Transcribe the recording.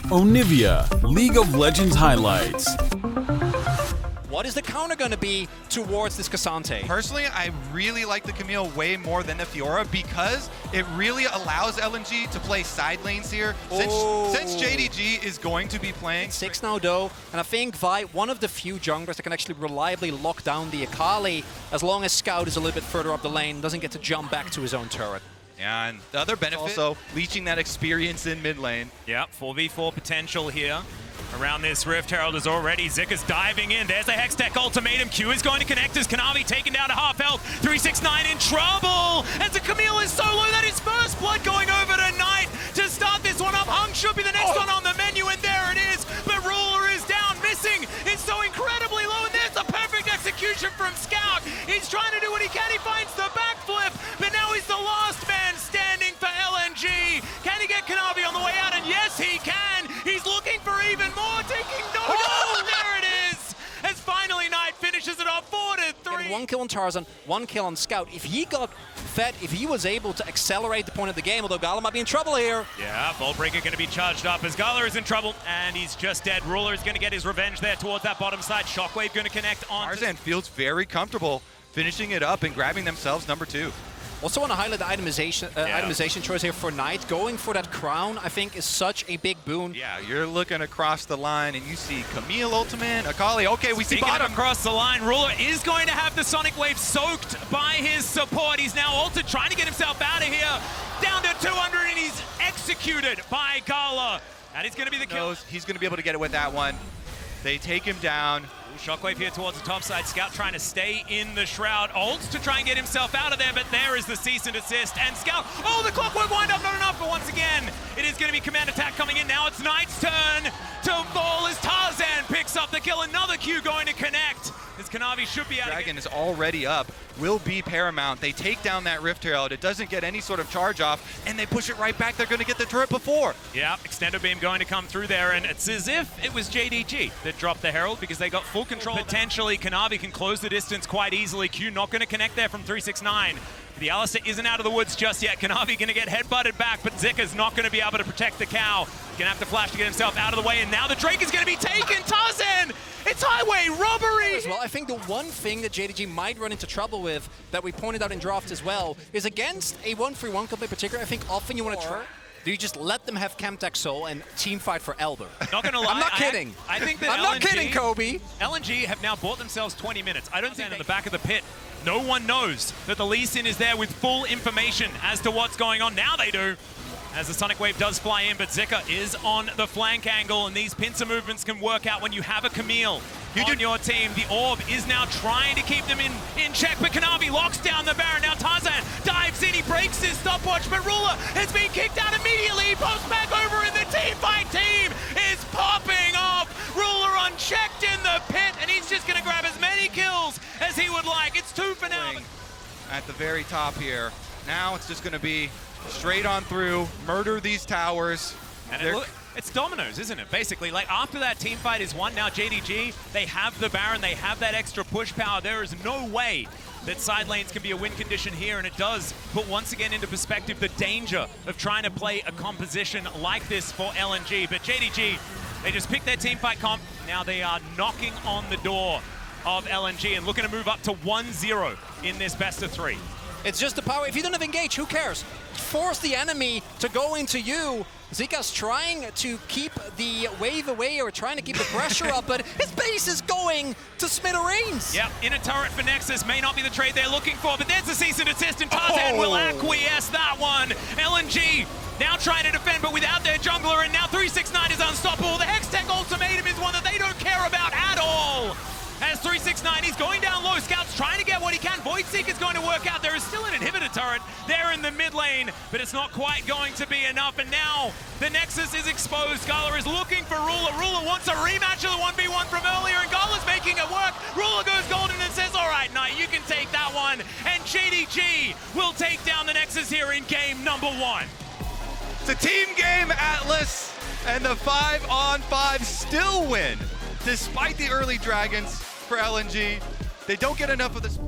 Onivia, League of Legends highlights. What is the counter going to be towards this Cassante? Personally, I really like the Camille way more than the Fiora because it really allows LNG to play side lanes here. Since JDG is going to be playing 6 now though, and I think Vi, one of the few junglers that can actually reliably lock down the Akali as long as Scout is a little bit further up the lane, doesn't get to jump back to his own turret. Yeah, and the other benefit also leeching that experience in mid lane. Yep, 4v4 potential here. Around this Rift Herald is already. Zika's diving in. There's a Hextech ultimatum. Q is going to connect as Kanavi taken down to half health. 369 in trouble. As the Camille is so low that his first blood going over to Knight to start this one up. Hung should be the next one on the menu, and there it is. But Ruler is down, missing. It's so incredibly low, and there's a perfect execution from Scout. He's trying to do what he can. He finds the backflip, but now he's the last man standing for LNG. Can he get Kanavi on the way out? And yes, he can. He's looking for even more, taking no. There it is. As finally Knight finishes it off 4-3. 1 kill on Tarzan, 1 kill on Scout. If he got fed, if he was able to accelerate the point of the game, although Gala might be in trouble here. Yeah, Voltbreaker going to be charged up as Gala is in trouble, and he's just dead. Ruler is going to get his revenge there towards that bottom side. Shockwave going to connect on. Tarzan feels very comfortable finishing it up and grabbing themselves number 2. Also want to highlight the itemization choice here for Knight. Going for that crown, I think, is such a big boon. Yeah, you're looking across the line and you see Camille ultimate, Akali. Okay, we see Speaking bottom. Across the line, Ruler is going to have the Sonic Wave soaked by his support. He's now ulted, trying to get himself out of here. Down to 200, and he's executed by Gala. And he's going to be the kill. He's going to be able to get it with that one. They take him down. Shockwave here towards the top side. Scout trying to stay in the shroud. Ults to try and get himself out of there, but there is the cease and desist. And Scout, oh, the clockwork wind up, not enough, but once again, it is going to be command attack coming in. Now it's Knight's turn to fall as Tarzan picks up the kill. Another Q going to connect. As Kanavi should be out. Dragon is already up, will be paramount. They take down that Rift Herald. It doesn't get any sort of charge off, and they push it right back. They're going to get the turret before. Yeah, Extendo Beam going to come through there, and it's as if it was JDG that dropped the Herald because they got full control. Potentially, Kanavi can close the distance quite easily. Q not going to connect there from 369. The Alistair isn't out of the woods just yet. Kanavi going to get headbutted back, but Zika's not going to be able to protect the cow. Going to have to flash to get himself out of the way, and now the Drake is going to be taken. Tarzan! It's highway robbery! As well, I think the one thing that JDG might run into trouble with, that we pointed out in draft as well, is against a 1-3-1 comp in particular. I think often you want to try. Do you just let them have Camtech Soul and team fight for Elder? Not gonna lie, I'm not kidding. I think that I'm not kidding, Kobe. LNG have now bought themselves 20 minutes. I don't think in the back of the pit, no one knows that the Lee Sin is there with full information as to what's going on. Now they do. As the Sonic Wave does fly in, but Zika is on the flank angle, and these pincer movements can work out when you have a Camille on your team. The Orb is now trying to keep them in check, but Kanavi locks down the Baron. Now Tarzan dives in, he breaks his stopwatch, but Ruler has been kicked out immediately. He pops back over, and the team fight team is popping off. Ruler unchecked in the pit, and he's just going to grab as many kills as he would like. It's 2 for now. At the very top here. Now it's just going to be straight on through, murder these towers. And it's dominoes, isn't it? Basically, like after that team fight is won, now JDG, they have the Baron, they have that extra push power. There is no way that side lanes can be a win condition here, and it does put once again into perspective the danger of trying to play a composition like this for LNG. But JDG, they just picked their team fight comp. Now they are knocking on the door of LNG and looking to move up to 1-0 in this best of 3. It's just the power. If you don't have engage, who cares? Force the enemy to go into you. Zika's trying to keep the wave away or trying to keep the pressure up, but his base is going to smithereens. Yep, in a turret for Nexus may not be the trade they're looking for, but there's the cease and desist, and Tarzan will acquiesce that one. LNG now trying to defend, but without their jungler, and now 369 is unstoppable. The Hextech ultimatum is one that they don't care about at all. As 369, he's going down low. Scout's trying to get what he can. Voidseek is going to work out. There is still an inhibitor turret there in the mid lane, but it's not quite going to be enough. And now the Nexus is exposed. Gala is looking for Ruler. Ruler wants a rematch of the 1v1 from earlier, and Gala's making it work. Ruler goes golden and says, all right, Knight, you can take that one. And JDG will take down the Nexus here in game number 1. It's a team game, Atlas, and the 5-on-5 still win. Despite the early Dragons for LNG, they don't get enough of this.